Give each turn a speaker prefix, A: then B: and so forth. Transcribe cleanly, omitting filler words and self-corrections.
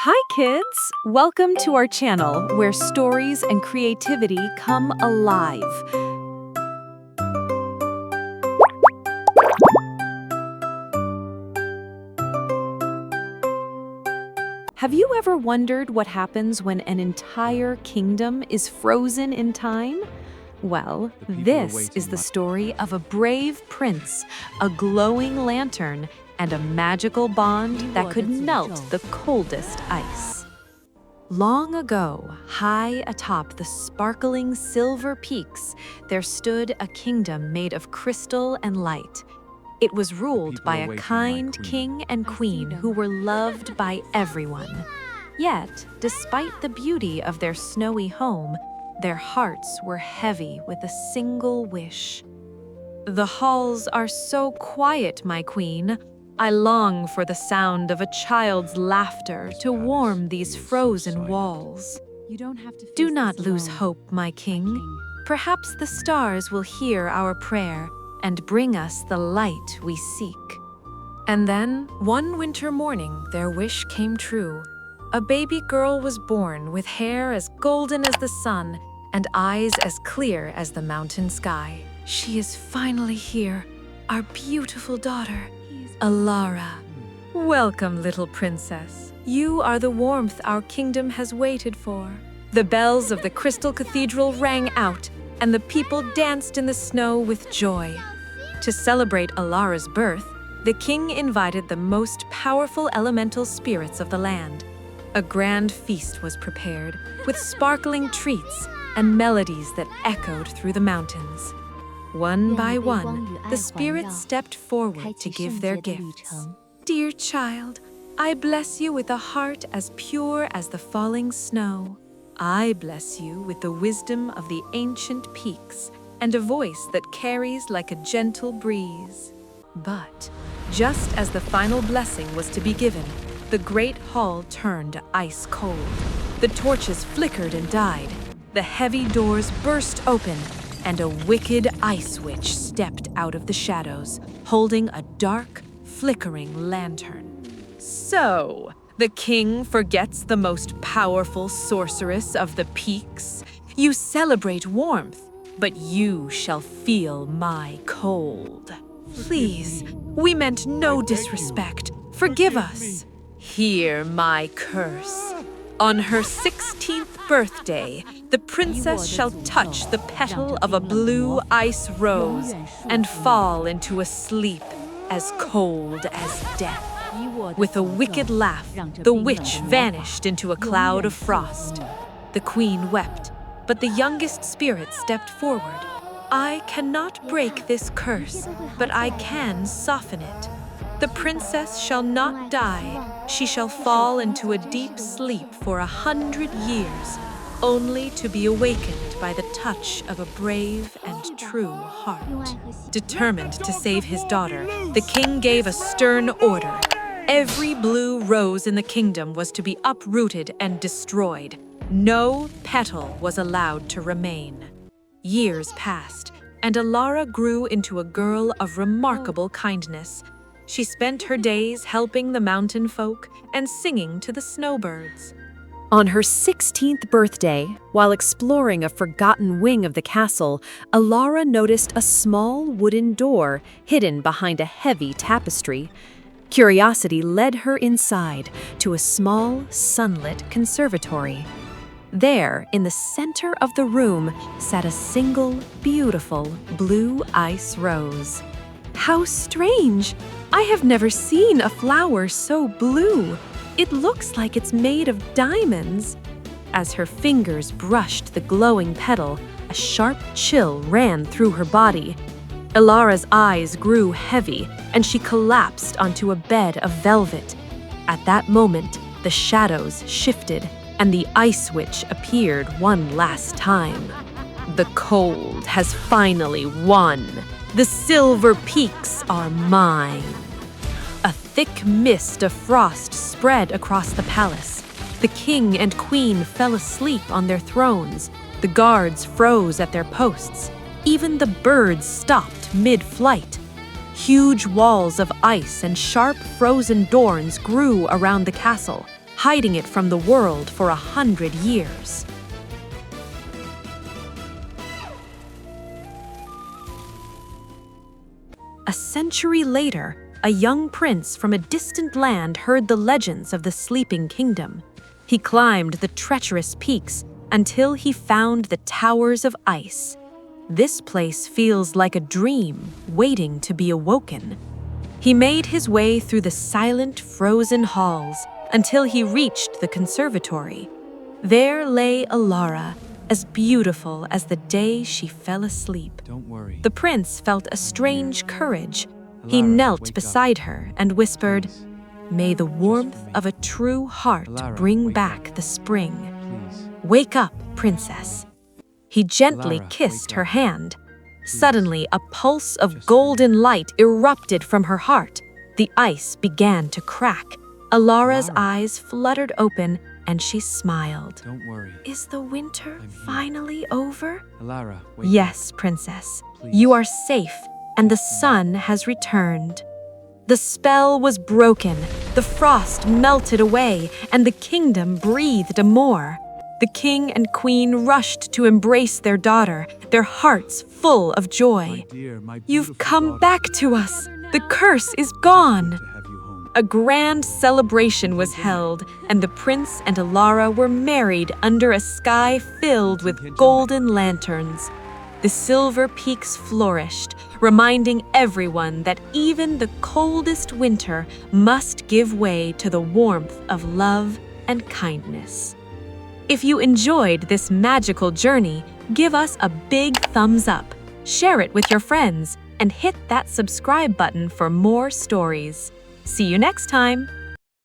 A: Hi kids! Welcome to our channel where stories and creativity come alive. Have you ever wondered what happens when an entire kingdom is frozen in time? Well, this is the story of a brave prince, a glowing lantern, and a magical bond that could melt the coldest ice. Long ago, high atop the sparkling silver peaks, there stood a kingdom made of crystal and light. It was ruled by a kind king and queen who were loved by everyone. Yet, despite the beauty of their snowy home, their hearts were heavy with a single wish. "The halls are so quiet, my queen. I long for the sound of a child's laughter to warm these frozen walls." "Do not lose hope, my king. Perhaps the stars will hear our prayer and bring us the light we seek." And then, one winter morning, their wish came true. A baby girl was born with hair as golden as the sun and eyes as clear as the mountain sky. "She is finally here, our beautiful daughter, Alara. Welcome, little princess. You are the warmth our kingdom has waited for." The bells of the Crystal Cathedral rang out, and the people danced in the snow with joy. To celebrate Alara's birth, the king invited the most powerful elemental spirits of the land. A grand feast was prepared, with sparkling treats and melodies that echoed through the mountains. One by one, the spirits stepped forward to give their gifts. "Dear child, I bless you with a heart as pure as the falling snow. I bless you with the wisdom of the ancient peaks and a voice that carries like a gentle breeze." But just as the final blessing was to be given, the great hall turned ice cold. The torches flickered and died. The heavy doors burst open, and a wicked ice witch stepped out of the shadows, holding a dark, flickering lantern. "So, the king forgets the most powerful sorceress of the peaks? You celebrate warmth, but you shall feel my cold. Please, we meant no disrespect. Forgive us. Hear my curse. On her 16th birthday, the princess shall touch the petal of a blue ice rose and fall into a sleep as cold as death." With a wicked laugh, the witch vanished into a cloud of frost. The queen wept, but the youngest spirit stepped forward. "I cannot break this curse, but I can soften it. The princess shall not die. She shall fall into a deep sleep for 100 years, only to be awakened by the touch of a brave and true heart." Determined to save his daughter, the king gave a stern order. Every blue rose in the kingdom was to be uprooted and destroyed. No petal was allowed to remain. Years passed, and Alara grew into a girl of remarkable kindness. She spent her days helping the mountain folk and singing to the snowbirds. On her 16th birthday, while exploring a forgotten wing of the castle, Alara noticed a small wooden door hidden behind a heavy tapestry. Curiosity led her inside to a small, sunlit conservatory. There, in the center of the room, sat a single, beautiful blue ice rose. "How strange! I have never seen a flower so blue. It looks like it's made of diamonds." As her fingers brushed the glowing petal, a sharp chill ran through her body. Alara's eyes grew heavy, and she collapsed onto a bed of velvet. At that moment, the shadows shifted, and the ice witch appeared one last time. "The cold has finally won. The silver peaks are mine." A thick mist of frost spread across the palace. The king and queen fell asleep on their thrones. The guards froze at their posts. Even the birds stopped mid-flight. Huge walls of ice and sharp frozen thorns grew around the castle, hiding it from the world for 100 years. A century later, a young prince from a distant land heard the legends of the sleeping kingdom. He climbed the treacherous peaks until he found the towers of ice. This place feels like a dream waiting to be awoken. He made his way through the silent, frozen halls until he reached the conservatory. There lay Alara, as beautiful as the day she fell asleep.
B: Don't worry.
A: The prince felt a strange courage. He
B: Alara,
A: knelt
B: wake
A: beside her and whispered,
B: Please.
A: "May the warmth of a true heart
B: Alara,
A: bring
B: wake
A: back
B: up.
A: the spring.
B: Please.
A: Wake up, princess." He gently
B: Alara,
A: kissed
B: wake
A: her
B: up.
A: hand. Suddenly, a pulse of
B: Just
A: golden light erupted from her heart. The ice began to crack. Alara's
B: Alara.
A: eyes fluttered open, and she smiled.
B: Don't worry.
A: "Is the winter
B: I'm here.
A: finally over?"
B: Alara, wake
A: "Yes, princess.
B: Please.
A: You are safe, and the sun has returned." The spell was broken, the frost melted away, and the kingdom breathed more. The king and queen rushed to embrace their daughter, their hearts full of
B: up.
A: joy.
B: My dear, my
A: "You've
B: beautiful
A: come
B: daughter.
A: back to us. The curse is gone."
B: Good to have you home.
A: A grand celebration was held, and the prince and Alara were married under a sky filled with golden lanterns. The silver peaks flourished, reminding everyone that even the coldest winter must give way to the warmth of love and kindness. If you enjoyed this magical journey, give us a big thumbs up, share it with your friends, and hit that subscribe button for more stories. See you next time!